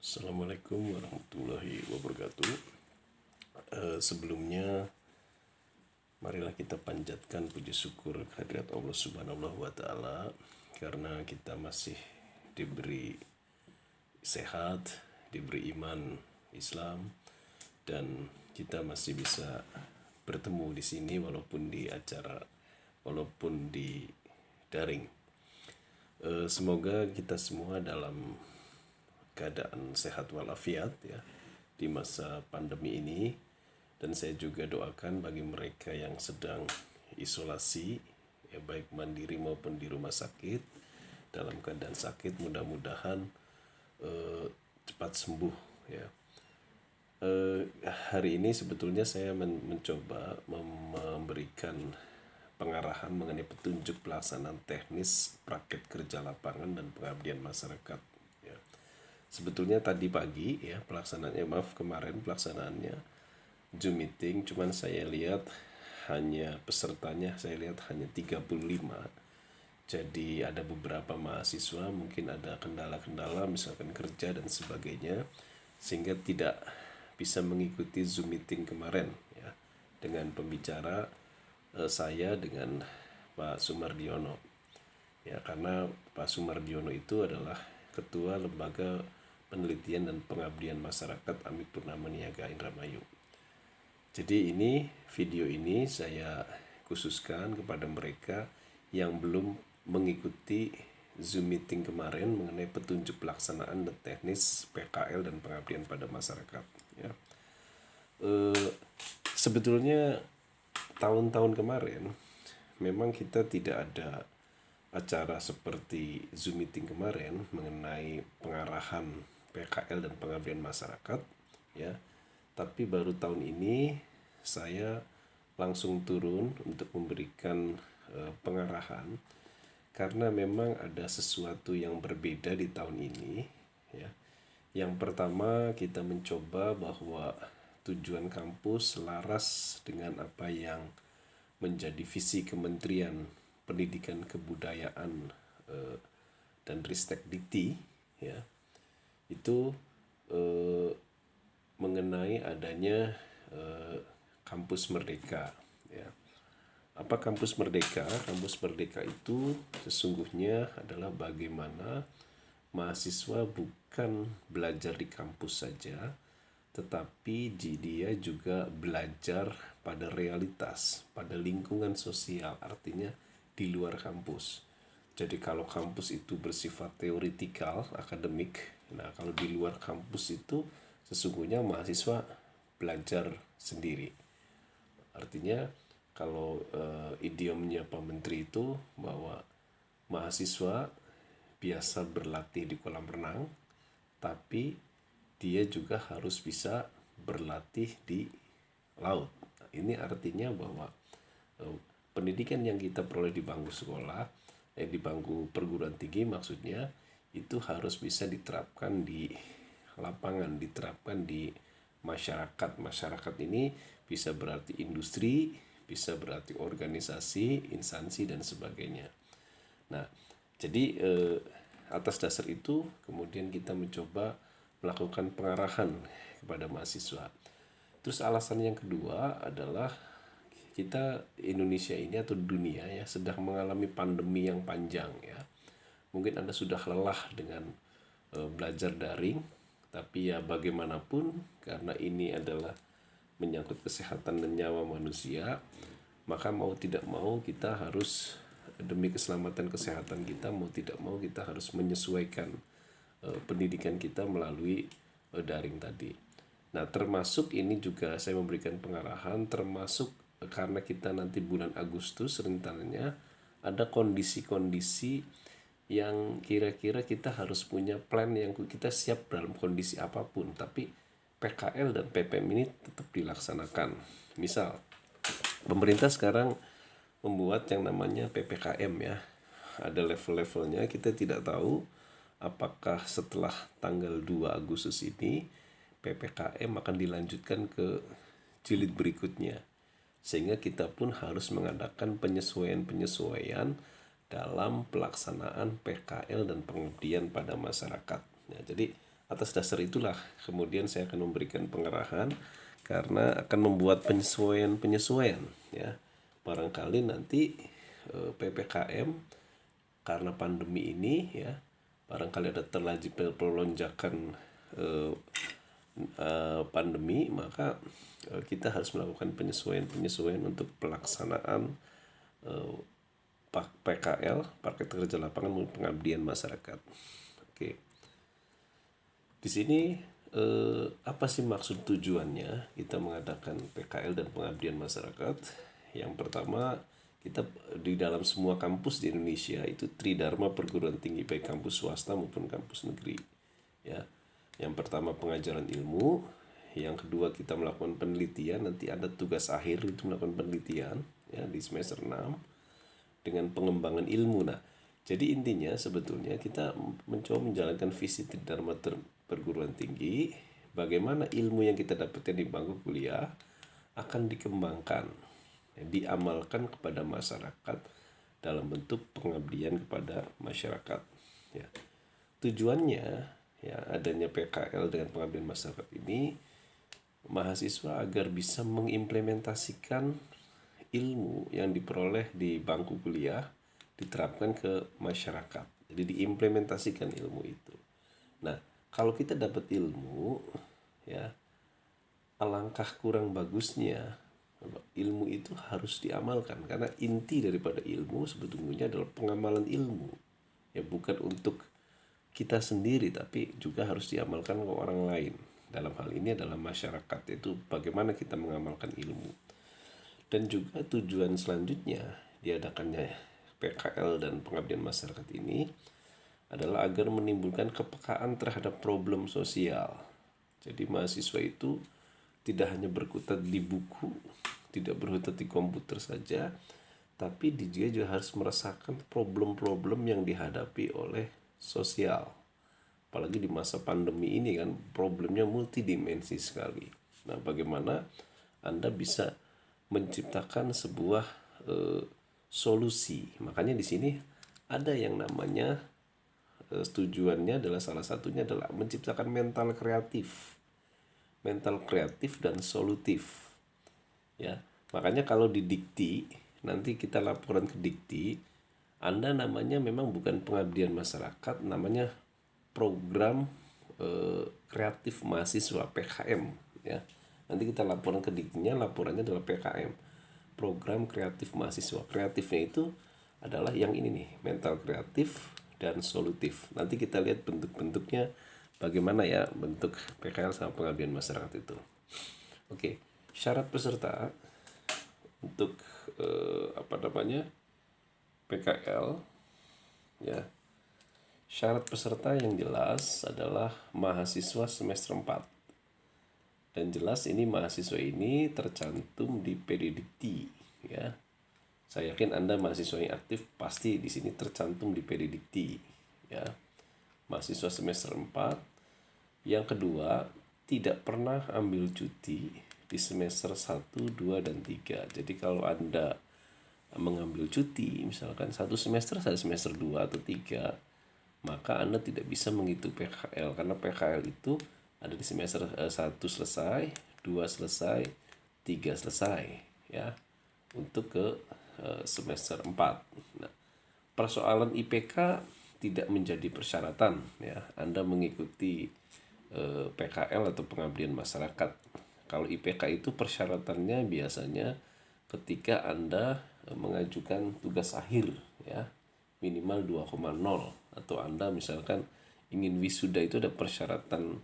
Assalamualaikum warahmatullahi wabarakatuh. Sebelumnya, marilah kita panjatkan puji syukur kehadirat Allah Subhanahu wa Ta'ala, karena kita masih diberi sehat, diberi iman Islam, dan kita masih bisa bertemu di sini walaupun di acara, walaupun di daring. Semoga kita semua dalam keadaan sehat walafiat ya di masa pandemi ini, dan saya juga doakan bagi mereka yang sedang isolasi ya, baik mandiri maupun di rumah sakit, dalam keadaan sakit mudah-mudahan cepat sembuh ya. Hari ini sebetulnya saya mencoba memberikan pengarahan mengenai petunjuk pelaksanaan teknis praktek kerja lapangan dan pengabdian masyarakat ya. Sebetulnya tadi pagi ya kemarin pelaksanaannya Zoom meeting, cuman saya lihat pesertanya hanya 35. Jadi ada beberapa mahasiswa mungkin ada kendala-kendala misalkan kerja dan sebagainya, sehingga tidak bisa mengikuti Zoom meeting kemarin ya, dengan pembicara saya dengan Pak Sumardiono ya, karena Pak Sumardiono itu adalah Ketua Lembaga Penelitian dan Pengabdian Masyarakat Amik Purnama Niaga Indramayu. Jadi video ini saya khususkan kepada mereka yang belum mengikuti Zoom meeting kemarin mengenai petunjuk pelaksanaan dan teknis PKL dan pengabdian pada masyarakat ya. Sebetulnya tahun-tahun kemarin memang kita tidak ada acara seperti Zoom meeting kemarin mengenai pengarahan PKL dan pengabdian masyarakat ya. Tapi baru tahun ini saya langsung turun untuk memberikan pengarahan, karena memang ada sesuatu yang berbeda di tahun ini ya. Yang pertama, kita mencoba bahwa tujuan kampus selaras dengan apa yang menjadi visi Kementerian Pendidikan Kebudayaan dan Ristek Dikti ya, itu mengenai adanya kampus merdeka ya. Apa kampus merdeka? Kampus merdeka itu sesungguhnya adalah bagaimana mahasiswa bukan belajar di kampus saja, tetapi dia juga belajar pada realitas, pada lingkungan sosial, artinya di luar kampus. Jadi kalau kampus itu bersifat teoritikal, akademik, nah kalau di luar kampus itu sesungguhnya mahasiswa belajar sendiri. Artinya kalau idiomnya Pak Menteri itu bahwa mahasiswa biasa berlatih di kolam renang, tapi dia juga harus bisa berlatih di laut. Ini artinya bahwa pendidikan yang kita peroleh di bangku sekolah, di bangku perguruan tinggi maksudnya, itu harus bisa diterapkan di lapangan, diterapkan di masyarakat. Masyarakat ini bisa berarti industri, bisa berarti organisasi, instansi, dan sebagainya. Nah, jadi atas dasar itu kemudian kita mencoba melakukan pengarahan kepada mahasiswa. Terus alasan yang kedua adalah kita Indonesia ini atau dunia ya sedang mengalami pandemi yang panjang ya. Mungkin Anda sudah lelah dengan belajar daring, tapi ya bagaimanapun karena ini adalah menyangkut kesehatan dan nyawa manusia, maka mau tidak mau kita harus, demi keselamatan kesehatan kita, mau tidak mau kita harus menyesuaikan pendidikan kita melalui daring tadi. Nah, termasuk ini juga saya memberikan pengarahan, termasuk karena kita nanti bulan Agustus rencananya ada kondisi-kondisi yang kira-kira kita harus punya plan yang kita siap dalam kondisi apapun, tapi PKL dan PPM ini tetap dilaksanakan. Misal, pemerintah sekarang membuat yang namanya PPKM ya. Ada level-levelnya, kita tidak tahu apakah setelah tanggal 2 Agustus ini PPKM akan dilanjutkan ke jilid berikutnya. Sehingga kita pun harus mengadakan penyesuaian-penyesuaian dalam pelaksanaan PKL dan pengabdian pada masyarakat. Ya, jadi Atas dasar itulah kemudian saya akan memberikan pengarahan karena akan membuat penyesuaian-penyesuaian ya. Barangkali nanti PPKM karena pandemi ini ya, barangkali ada terjadi pelonjakan eh, pandemi, maka kita harus melakukan penyesuaian-penyesuaian untuk pelaksanaan eh, PKL, paket kerja lapangan maupun pengabdian masyarakat. Oke. Di sini apa sih maksud tujuannya kita mengadakan PKL dan pengabdian masyarakat? Yang pertama, kita di dalam semua kampus di Indonesia itu Tridharma perguruan tinggi baik kampus swasta maupun kampus negeri. Ya. Yang pertama pengajaran ilmu, yang kedua kita melakukan penelitian, nanti ada tugas akhir itu melakukan penelitian ya di semester 6 dengan pengembangan ilmu. Nah, jadi intinya sebetulnya kita mencoba menjalankan visi Tridharma perguruan tinggi, bagaimana ilmu yang kita dapatkan di bangku kuliah akan dikembangkan, diamalkan kepada masyarakat dalam bentuk pengabdian kepada masyarakat. Ya. Tujuannya ya adanya PKL dengan pengabdian masyarakat ini mahasiswa agar bisa mengimplementasikan ilmu yang diperoleh di bangku kuliah diterapkan ke masyarakat. Jadi diimplementasikan ilmu itu. Nah, kalau kita dapat ilmu ya, alangkah kurang bagusnya ilmu itu harus diamalkan karena inti daripada ilmu sebetulnya adalah pengamalan ilmu. Ya bukan untuk kita sendiri tapi juga harus diamalkan ke orang lain. Dalam hal ini adalah masyarakat, itu bagaimana kita mengamalkan ilmu. Dan juga tujuan selanjutnya diadakannya PKL dan pengabdian masyarakat ini adalah agar menimbulkan kepekaan terhadap problem sosial. Jadi mahasiswa itu tidak hanya berkutat di buku, tidak berkutat di komputer saja, tapi dia juga harus merasakan problem-problem yang dihadapi oleh sosial. Apalagi di masa pandemi ini kan problemnya multidimensi sekali. Nah, bagaimana Anda bisa menciptakan sebuah solusi. Makanya di sini ada yang namanya tujuannya adalah salah satunya adalah menciptakan mental kreatif dan solutif. Ya, makanya kalau di dikti nanti kita laporan ke dikti, Anda namanya memang bukan pengabdian masyarakat, namanya program kreatif mahasiswa PKM ya. Nanti kita laporan ke diktinya, laporannya adalah PKM, program kreatif mahasiswa. Kreatifnya itu adalah yang ini nih, mental kreatif dan solutif. Nanti kita lihat bentuk-bentuknya bagaimana ya bentuk PKL sama pengabdian masyarakat itu. Oke, syarat peserta untuk PKL ya. Syarat peserta yang jelas adalah mahasiswa semester 4. Dan jelas ini mahasiswa ini tercantum di PDDikti ya. Saya yakin Anda mahasiswa yang aktif pasti di sini tercantum di PDDikti ya. Mahasiswa semester 4. Yang kedua, tidak pernah ambil cuti di semester 1, 2 dan 3. Jadi kalau Anda mengambil cuti misalkan satu semester 2 atau 3, maka Anda tidak bisa menghitung PKL karena PKL itu ada di semester 1 selesai, 2 selesai, 3 selesai ya. Untuk ke semester 4. Nah, persoalan IPK tidak menjadi persyaratan ya Anda mengikuti PKL atau pengabdian masyarakat. Kalau IPK itu persyaratannya biasanya ketika Anda mengajukan tugas akhir ya, minimal 2,0, atau Anda misalkan ingin wisuda itu ada persyaratan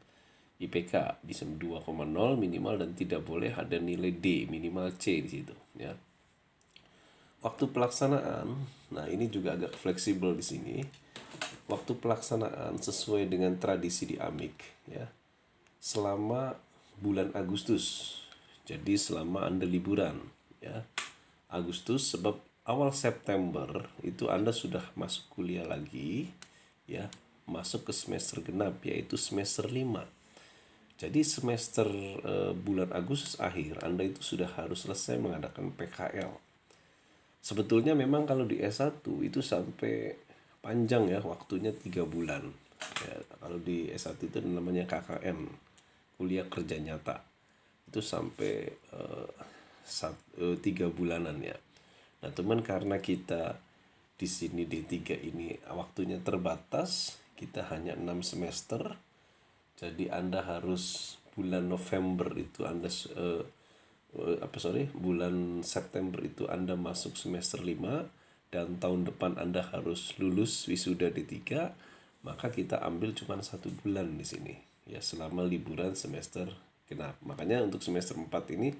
IPK bisa 2,0 minimal dan tidak boleh ada nilai D, minimal C di situ ya. Waktu pelaksanaan, nah ini juga agak fleksibel di sini. Waktu pelaksanaan sesuai dengan tradisi di AMIK ya. Selama bulan Agustus. Jadi selama Anda liburan ya. Agustus sebab awal September itu Anda sudah masuk kuliah lagi ya, masuk ke semester genap yaitu semester 5. Jadi semester bulan Agustus akhir Anda itu sudah harus selesai mengadakan PKL. Sebetulnya memang kalau di S1 itu sampai panjang ya waktunya 3 bulan. Ya, kalau di S1 itu namanya KKN, kuliah kerja nyata. Itu sampai 3 bulanan ya. Nah, teman, karena kita di sini D3 ini waktunya terbatas, kita hanya 6 semester. Jadi Anda harus bulan November itu bulan September itu Anda masuk semester 5 dan tahun depan Anda harus lulus wisuda D3, maka kita ambil cuma 1 bulan di sini. Ya, selama liburan semester genap. Makanya untuk semester 4 ini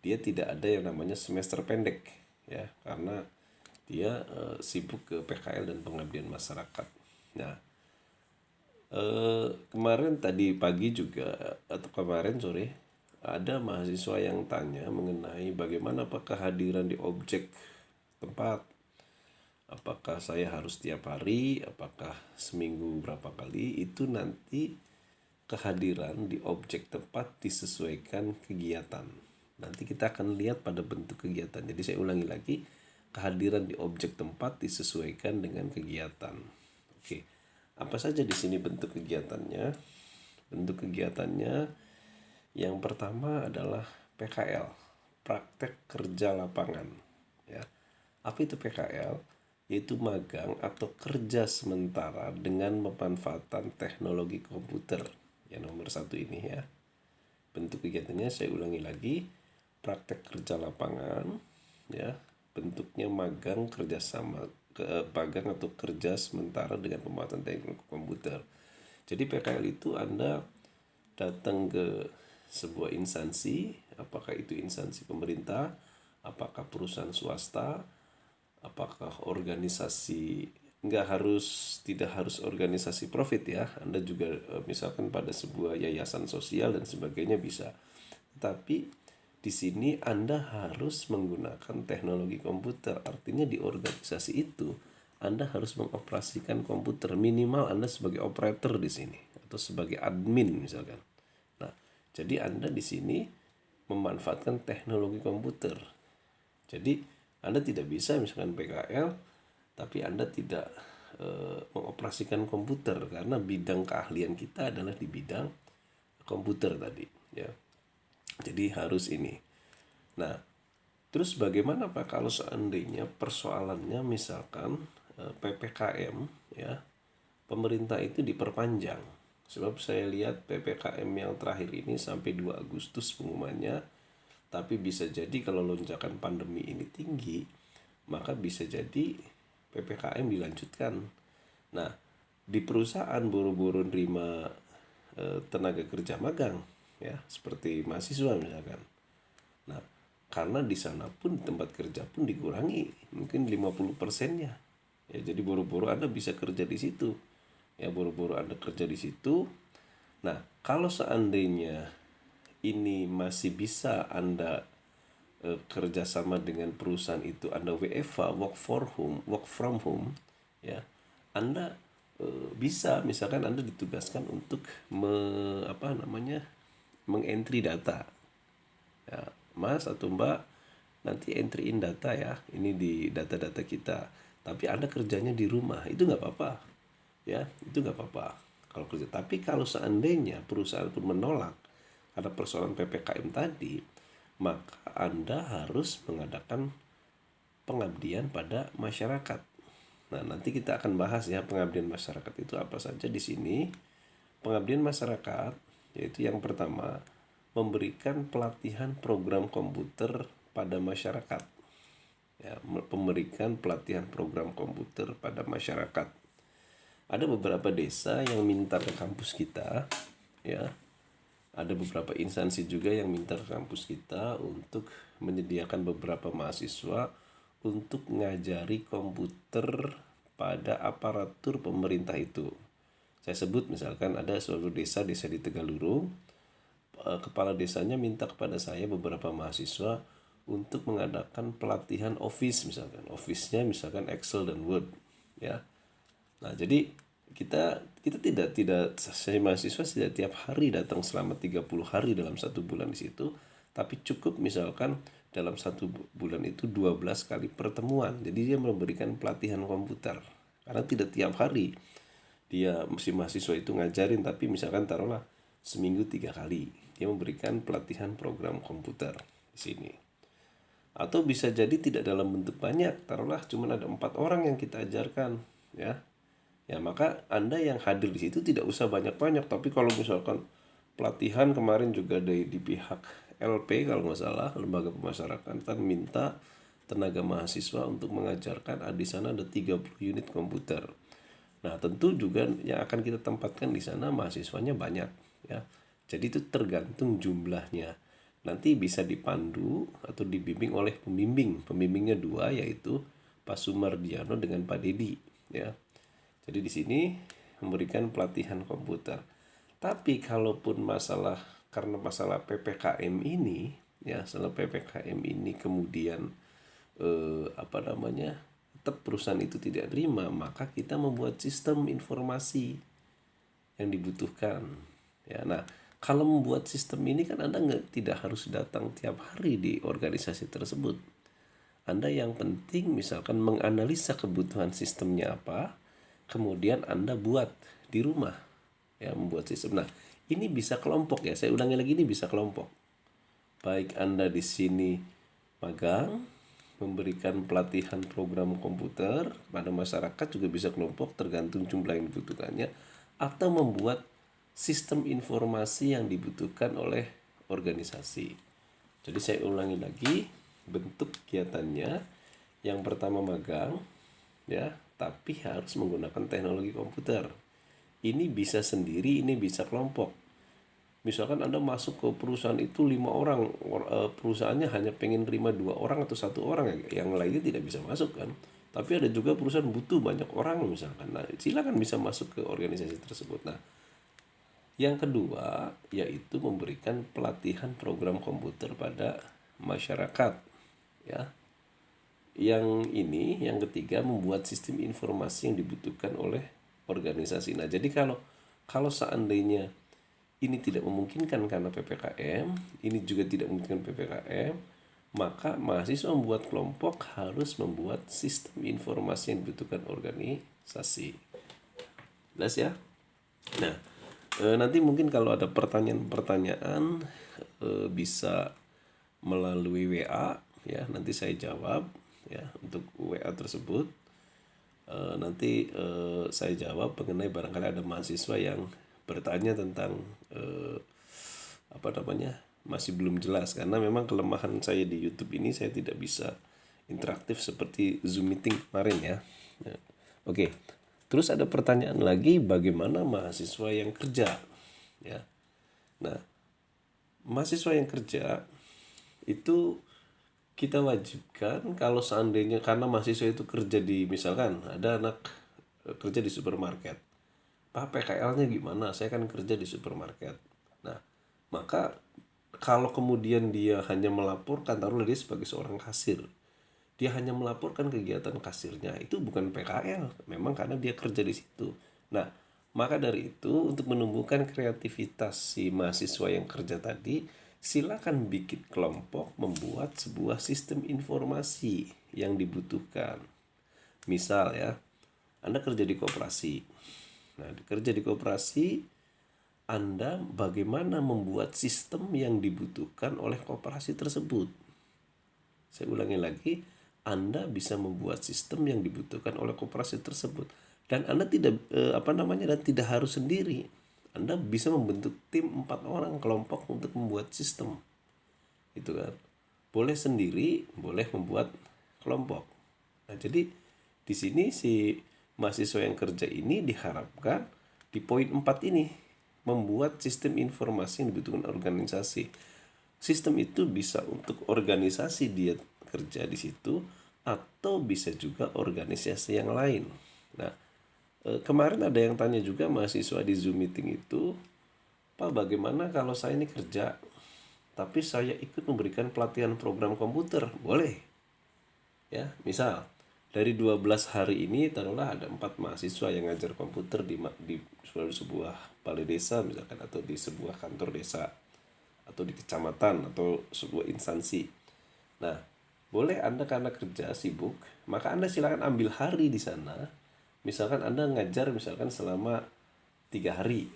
dia tidak ada yang namanya semester pendek ya, karena dia sibuk ke PKL dan pengabdian masyarakat. Nah, kemarin tadi pagi juga atau kemarin sore ada mahasiswa yang tanya mengenai bagaimana apakah kehadiran di objek tempat, apakah saya harus tiap hari, apakah seminggu berapa kali. Itu nanti kehadiran di objek tempat disesuaikan kegiatan. Nanti kita akan lihat pada bentuk kegiatan. Jadi saya ulangi lagi, kehadiran di objek tempat disesuaikan dengan kegiatan. Oke. Apa saja di sini bentuk kegiatannya? Bentuk kegiatannya yang pertama adalah PKL, praktek kerja lapangan. Ya. Apa itu PKL? Yaitu magang atau kerja sementara dengan pemanfaatan teknologi komputer. Yang nomor 1 ini ya. Bentuk kegiatannya saya ulangi lagi, praktek kerja lapangan, ya, bentuknya magang kerjasama magang atau kerja sementara dengan pemanfaatan teknologi komputer. Jadi PKL itu Anda datang ke sebuah instansi, apakah itu instansi pemerintah, apakah perusahaan swasta, apakah organisasi, tidak harus organisasi profit ya. Anda juga misalkan pada sebuah yayasan sosial dan sebagainya bisa. Tapi di sini Anda harus menggunakan teknologi komputer. Artinya di organisasi itu Anda harus mengoperasikan komputer. Minimal Anda sebagai operator di sini atau sebagai admin misalkan. Nah, jadi Anda di sini memanfaatkan teknologi komputer. Jadi Anda tidak bisa misalkan PKL tapi Anda tidak mengoperasikan komputer, karena bidang keahlian kita adalah di bidang komputer tadi ya. Jadi harus ini. Nah, terus bagaimana Pak kalau seandainya persoalannya misalkan PPKM ya, pemerintah itu diperpanjang. Sebab saya lihat PPKM yang terakhir ini sampai 2 Agustus pengumumannya, tapi bisa jadi kalau lonjakan pandemi ini tinggi, maka bisa jadi PPKM dilanjutkan. Nah, di perusahaan buru-buru nerima tenaga kerja magang ya, seperti mahasiswa misalkan. Nah, karena di sana pun tempat kerja pun dikurangi mungkin 50%-nya. Ya, jadi buru-buru Anda bisa kerja di situ. Ya, buru-buru Anda kerja di situ. Nah, kalau seandainya ini masih bisa Anda kerjasama dengan perusahaan itu, Anda WFH, work from home, ya, Anda bisa misalkan Anda ditugaskan untuk mengentry data. Ya, Mas atau Mbak nanti entry in data ya, ini di data-data kita. Tapi Anda kerjanya di rumah, itu nggak apa-apa. Ya, itu nggak apa-apa kalau kerja. Tapi kalau seandainya perusahaan pun menolak karena persoalan PPKM tadi, maka Anda harus mengadakan pengabdian pada masyarakat. Nah, nanti kita akan bahas ya pengabdian masyarakat itu apa saja di sini. Pengabdian masyarakat yaitu yang pertama, memberikan pelatihan program komputer pada masyarakat. Ya, memberikan pelatihan program komputer pada masyarakat. Ada beberapa desa yang minta ke kampus kita, ya. Ada beberapa instansi juga yang minta ke kampus kita untuk menyediakan beberapa mahasiswa untuk ngajari komputer pada aparatur pemerintah itu. Saya sebut misalkan ada suatu desa di Tegalurung, kepala desanya minta kepada saya beberapa mahasiswa untuk mengadakan pelatihan Office misalkan. Office-nya misalkan Excel dan Word, ya. Nah, jadi kita tidak saya mahasiswa tidak tiap hari datang selama 30 hari dalam 1 bulan di situ, tapi cukup misalkan dalam 1 bulan itu 12 kali pertemuan. Jadi dia memberikan pelatihan komputer karena tidak tiap hari si mahasiswa itu ngajarin, tapi misalkan taruhlah seminggu 3 kali dia memberikan pelatihan program komputer di sini. Atau bisa jadi tidak dalam bentuk banyak, taruhlah cuma ada 4 orang yang kita ajarkan, ya. Ya maka Anda yang hadir di situ tidak usah banyak-banyak. Tapi kalau misalkan pelatihan kemarin juga di pihak LP kalau nggak salah, lembaga pemasyarakatan minta tenaga mahasiswa untuk mengajarkan, di sana ada 30 unit komputer. Nah tentu juga yang akan kita tempatkan di sana mahasiswanya banyak, ya. Jadi itu tergantung jumlahnya. Nanti bisa dipandu atau dibimbing oleh pembimbing. Pembimbingnya 2, yaitu Pak Sumardiano dengan Pak Dedi, ya. Jadi di sini memberikan pelatihan komputer. Tapi kalaupun karena masalah PPKM ini, ya, setelah PPKM ini kemudian tetap perusahaan itu tidak terima, maka kita membuat sistem informasi yang dibutuhkan. Ya, nah kalau membuat sistem ini kan Anda tidak harus datang tiap hari di organisasi tersebut. Anda yang penting misalkan menganalisa kebutuhan sistemnya apa, kemudian Anda buat di rumah, ya, membuat sistem. Nah, ini bisa kelompok, ya. Saya ulangi lagi, ini bisa kelompok. Baik Anda di sini magang, memberikan pelatihan program komputer kepada masyarakat, juga bisa kelompok tergantung jumlah yang dibutuhkannya, atau membuat sistem informasi yang dibutuhkan oleh organisasi. Jadi saya ulangi lagi bentuk kegiatannya. Yang pertama magang, ya, tapi harus menggunakan teknologi komputer. Ini bisa sendiri, ini bisa kelompok. Misalkan Anda masuk ke perusahaan itu 5 orang, perusahaannya hanya pengen terima 2 orang atau 1 orang, yang lainnya tidak bisa masuk kan. Tapi ada juga perusahaan butuh banyak orang misalkan. Nah, silakan bisa masuk ke organisasi tersebut. Nah, yang kedua yaitu memberikan pelatihan program komputer pada masyarakat, ya. Yang ketiga membuat sistem informasi yang dibutuhkan oleh organisasi. Nah, jadi kalau seandainya ini tidak memungkinkan karena PPKM, ini juga tidak memungkinkan PPKM, maka mahasiswa membuat kelompok harus membuat sistem informasi yang dibutuhkan organisasi. Jelas ya? Nah, nanti mungkin kalau ada pertanyaan-pertanyaan bisa melalui WA, ya, nanti saya jawab, ya, untuk WA tersebut. Nanti saya jawab mengenai barangkali ada mahasiswa yang bertanya tentang masih belum jelas, karena memang kelemahan saya di YouTube ini saya tidak bisa interaktif seperti Zoom meeting kemarin, ya. Nah, oke. Terus ada pertanyaan lagi, bagaimana mahasiswa yang kerja, ya. Nah, mahasiswa yang kerja itu kita wajibkan kalau seandainya, karena mahasiswa itu kerja di, misalkan ada anak kerja di supermarket, Pak, PKL-nya gimana? Saya kan kerja di supermarket. Nah, maka kalau kemudian dia hanya melaporkan, taruhlah dia sebagai seorang kasir, dia hanya melaporkan kegiatan kasirnya, itu bukan PKL, memang karena dia kerja di situ. Nah, maka dari itu untuk menumbuhkan kreativitas si mahasiswa yang kerja tadi, silakan bikin kelompok membuat sebuah sistem informasi yang dibutuhkan. Misal, ya, Anda kerja di koperasi. Nah, kerja di koperasi, Anda bagaimana membuat sistem yang dibutuhkan oleh koperasi tersebut. Saya ulangi lagi, Anda bisa membuat sistem yang dibutuhkan oleh koperasi tersebut, dan Anda tidak harus sendiri. Anda bisa membentuk tim 4 orang kelompok untuk membuat sistem. Itu kan. Boleh sendiri, boleh membuat kelompok. Nah, jadi di sini si mahasiswa yang kerja ini diharapkan di poin 4 ini membuat sistem informasi yang dibutuhkan organisasi. Sistem itu bisa untuk organisasi dia kerja di situ, atau bisa juga organisasi yang lain. Nah, kemarin ada yang tanya juga mahasiswa di Zoom meeting itu, Pak, bagaimana kalau saya ini kerja tapi saya ikut memberikan pelatihan program komputer? Boleh, ya. Misal dari 12 hari ini taruhlah ada 4 mahasiswa yang ngajar komputer di sebuah balai desa misalkan, atau di sebuah kantor desa, atau di kecamatan, atau sebuah instansi. Nah, boleh Anda karena kerja sibuk, maka Anda silakan ambil hari di sana misalkan Anda ngajar misalkan selama 3 hari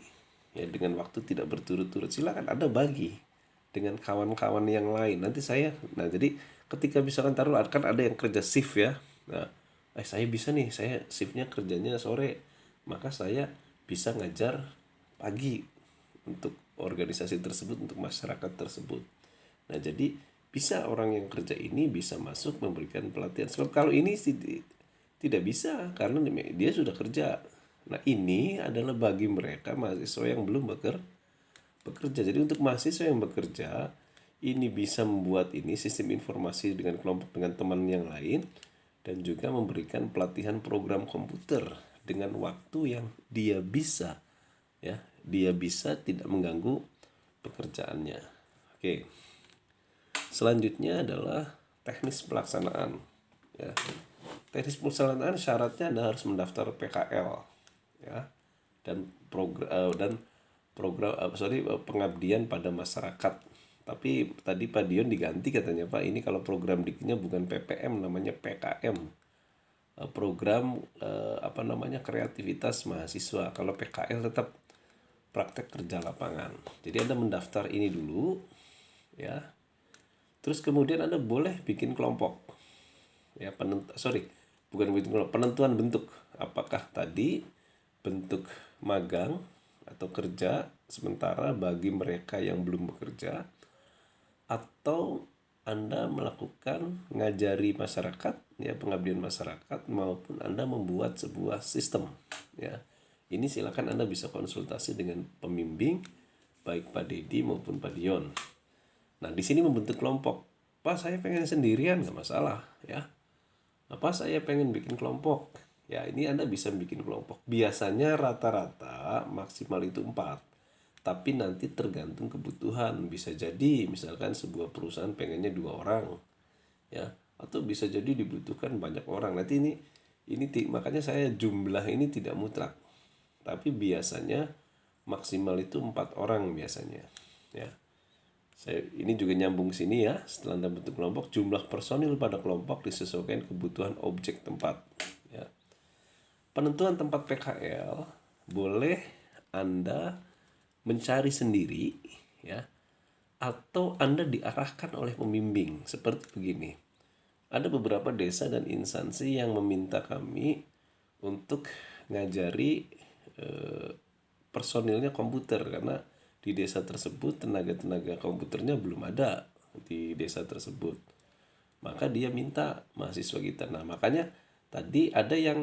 ya dengan waktu tidak berturut-turut, silakan Anda bagi dengan kawan-kawan yang lain. Nanti saya, nah jadi ketika misalkan taruh kan ada yang kerja shift ya, nah saya bisa nih, saya shiftnya kerjanya sore, maka saya bisa ngajar pagi untuk organisasi tersebut, untuk masyarakat tersebut. Nah jadi bisa orang yang kerja ini bisa masuk memberikan pelatihan. Sebab kalau ini tidak bisa karena dia sudah kerja. Nah ini adalah bagi mereka mahasiswa yang belum bekerja. Jadi untuk mahasiswa yang bekerja ini bisa membuat ini sistem informasi dengan kelompok dengan teman yang lain dan juga memberikan pelatihan program komputer dengan waktu yang dia bisa, ya dia bisa tidak mengganggu pekerjaannya. Oke, selanjutnya adalah teknis pelaksanaan, ya. Teknis pelaksanaan syaratnya Anda harus mendaftar PKL, ya, dan program pengabdian pada masyarakat. Tapi tadi Pak Dion diganti katanya, Pak, ini kalau program diknya bukan PPM, namanya PKM, program kreativitas mahasiswa. Kalau PKL tetap praktek kerja lapangan. Jadi Anda mendaftar ini dulu, ya. Terus kemudian Anda boleh bikin kelompok, ya. Penentuan bentuk, apakah tadi bentuk magang atau kerja sementara bagi mereka yang belum bekerja, atau Anda melakukan ngajari masyarakat, ya, pengabdian masyarakat, maupun Anda membuat sebuah sistem, ya. Ini silakan Anda bisa konsultasi dengan pembimbing baik Pak Dedi maupun Pak Dion. Nah, di sini membentuk kelompok. Pak, saya pengen sendirian, nggak masalah, ya. Apa saya pengen bikin kelompok? Ya, ini Anda bisa bikin kelompok. Biasanya rata-rata maksimal itu 4. Tapi nanti tergantung kebutuhan. Bisa jadi misalkan sebuah perusahaan pengennya 2 orang, ya. Atau bisa jadi dibutuhkan banyak orang. Nanti makanya saya jumlah ini tidak mutlak. Tapi biasanya maksimal itu 4 orang biasanya, ya. Ini juga nyambung sini ya. Setelah Anda bentuk kelompok, jumlah personil pada kelompok disesuaikan kebutuhan objek tempat, ya. Penentuan tempat PKL boleh Anda mencari sendiri, ya, atau Anda diarahkan oleh pembimbing. Seperti begini. Ada beberapa desa dan instansi yang meminta kami untuk ngajari personilnya komputer karena di desa tersebut tenaga-tenaga komputernya belum ada di desa tersebut. Maka dia minta mahasiswa kita. Nah, makanya tadi ada yang